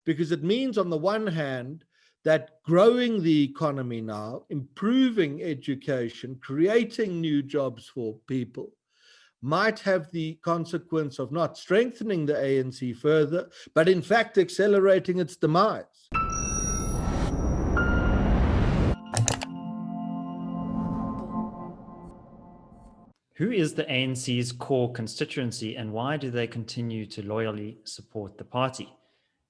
because it means on the one hand that growing the economy now, improving education, creating new jobs for people might have the consequence of not strengthening the ANC further, but in fact accelerating its demise. Who is the ANC's core constituency and why do they continue to loyally support the party?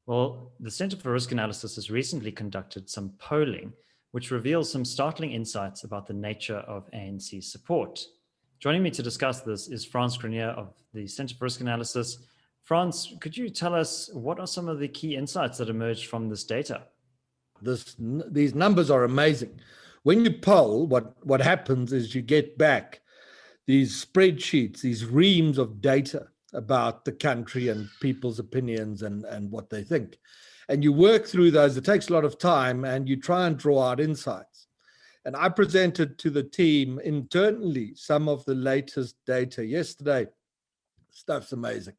Well, the Centre for Risk Analysis has recently conducted some polling, which reveals some startling insights about the nature of ANC support. Joining me to discuss this is Frans Cronje of the Centre for Risk Analysis. Frans, could you tell us what are some of the key insights that emerged from this data? These numbers are amazing. When you poll, what happens is you get back these spreadsheets, these reams of data about the country and people's opinions and what they think. And you work through those. It takes a lot of time and you try and draw out insights. And I presented to the team internally some of the latest data yesterday. Stuff's amazing.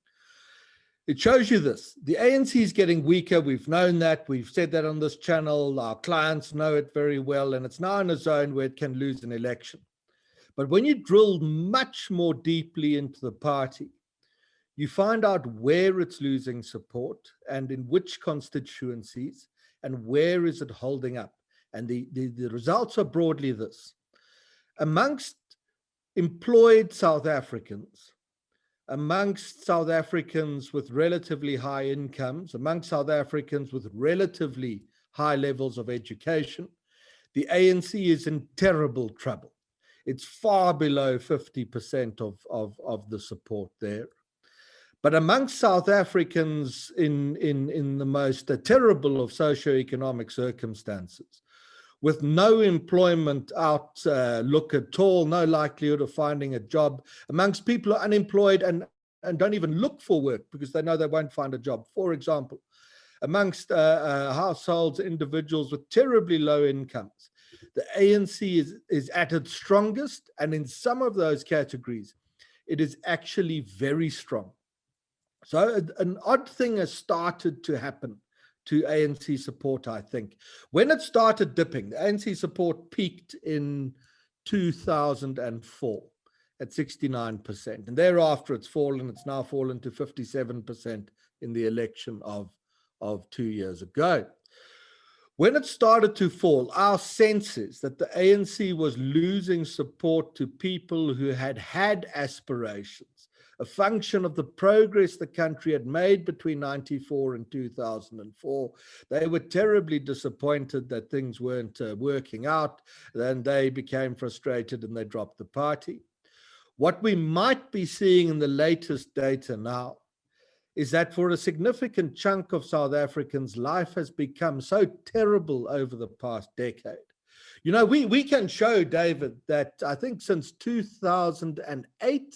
It shows you this. The ANC is getting weaker. We've known that. We've said that on this channel. Our clients know it very well. And it's now in a zone where it can lose an election. But when you drill much more deeply into the party, you find out where it's losing support and in which constituencies and where is it holding up. And the results are broadly this. Amongst employed South Africans, amongst South Africans with relatively high incomes, amongst South Africans with relatively high levels of education, the ANC is in terrible trouble. It's far below 50% of the support there. But amongst South Africans in the most terrible of socioeconomic circumstances, with no employment outlook at all, no likelihood of finding a job, amongst people who are unemployed and don't even look for work because they know they won't find a job. For example, amongst households, individuals with terribly low incomes, the ANC is at its strongest, and in some of those categories, it is actually very strong. So an odd thing has started to happen to ANC support, I think. When it started dipping, the ANC support peaked in 2004 at 69%. And thereafter it's fallen. It's now fallen to 57% in the election of 2 years ago. When it started to fall, our sense is that the ANC was losing support to people who had had aspirations, a function of the progress the country had made between 94 and 2004. They were terribly disappointed that things weren't working out. Then they became frustrated and they dropped the party. What we might be seeing in the latest data now is that for a significant chunk of South Africans, life has become so terrible over the past decade. You know, we can show, David, that I think since 2008,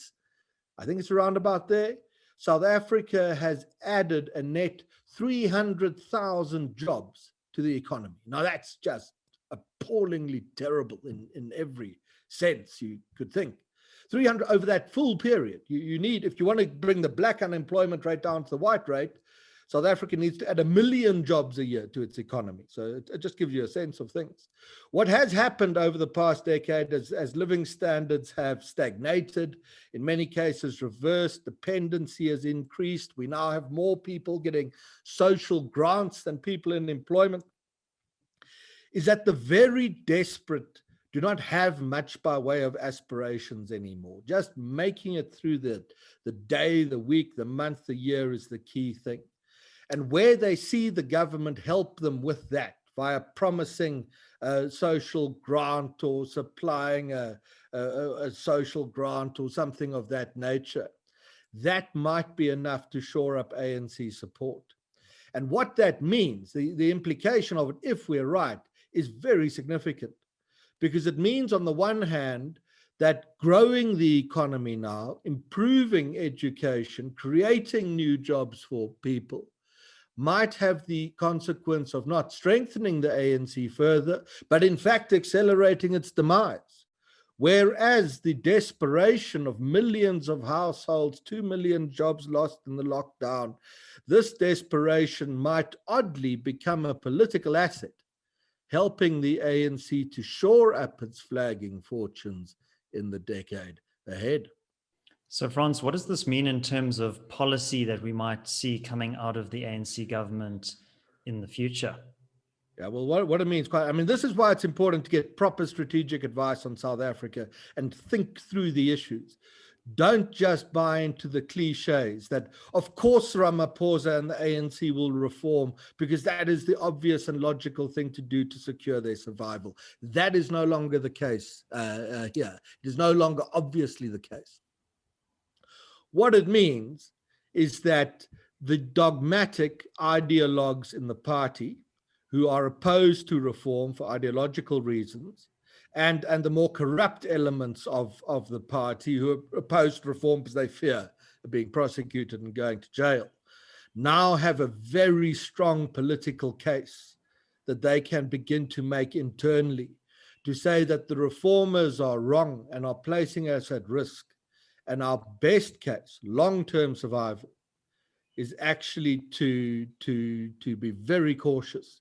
I think it's around about there, South Africa has added a net 300,000 jobs to the economy. Now, that's just appallingly terrible in every sense you could think. 300 over that full period. You need, if you want to bring the black unemployment rate down to the white rate, South Africa needs to add 1 million jobs a year to its economy. So it just gives you a sense of things. What has happened over the past decade as living standards have stagnated, in many cases reversed, dependency has increased. We now have more people getting social grants than people in employment, is that the very desperate do not have much by way of aspirations anymore. Just making it through the day, the week, the month, the year is the key thing. And where they see the government help them with that via promising a social grant or supplying a social grant or something of that nature, that might be enough to shore up ANC support. And what that means, the implication of it, if we're right, is very significant. Because it means, on the one hand, that growing the economy now, improving education, creating new jobs for people, might have the consequence of not strengthening the ANC further, but in fact accelerating its demise. Whereas the desperation of millions of households, 2 million jobs lost in the lockdown, this desperation might oddly become a political asset, helping the ANC to shore up its flagging fortunes in the decade ahead. So, Frans, what does this mean in terms of policy that we might see coming out of the ANC government in the future? Yeah, well, what it means, this is why it's important to get proper strategic advice on South Africa and think through the issues. Don't just buy into the cliches that, of course, Ramaphosa and the ANC will reform because that is the obvious and logical thing to do to secure their survival. That is no longer the case here. It is no longer obviously the case. What it means is that the dogmatic ideologues in the party who are opposed to reform for ideological reasons, and the more corrupt elements of the party who are opposed to reform because they fear being prosecuted and going to jail, now have a very strong political case that they can begin to make internally to say that the reformers are wrong and are placing us at risk. And our best case, long-term survival, is actually to be very cautious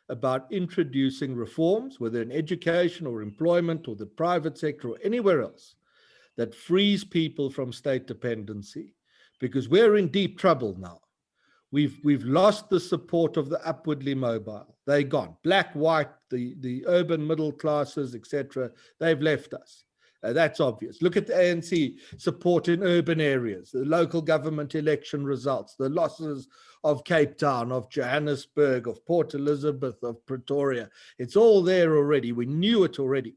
about introducing reforms, whether in education or employment or the private sector or anywhere else, that frees people from state dependency, because we're in deep trouble now. We've lost the support of the upwardly mobile. They're gone. Black, white, the urban middle classes, etc. They've left us. That's obvious. Look at the ANC support in urban areas, the local government election results, the losses of Cape Town, of Johannesburg, of Port Elizabeth, of Pretoria. It's all there already. We knew it already.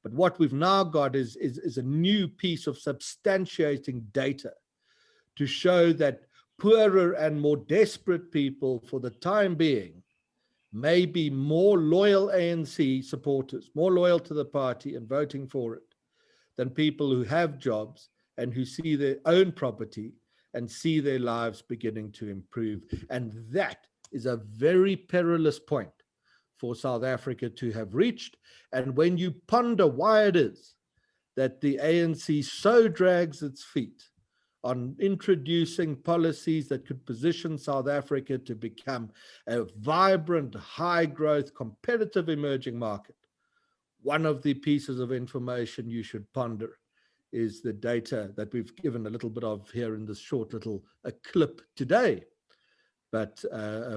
But what we've now got is a new piece of substantiating data to show that poorer and more desperate people, for the time being, may be more loyal ANC supporters, more loyal to the party and voting for it, than people who have jobs and who see their own property and see their lives beginning to improve. And that is a very perilous point for South Africa to have reached. And when you ponder why it is that the ANC so drags its feet on introducing policies that could position South Africa to become a vibrant, high-growth, competitive emerging market, one of the pieces of information you should ponder is the data that we've given a little bit of here in this short little clip today, but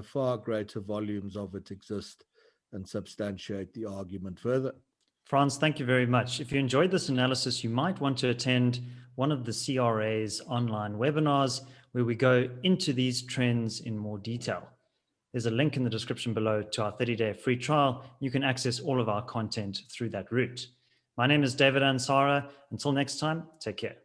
far greater volumes of it exist and substantiate the argument further. Frans, thank you very much. If you enjoyed this analysis, you might want to attend one of the CRA's online webinars where we go into these trends in more detail. There's a link in the description below to our 30-day free trial. You can access all of our content through that route. My name is David Ansara. Until next time, take care.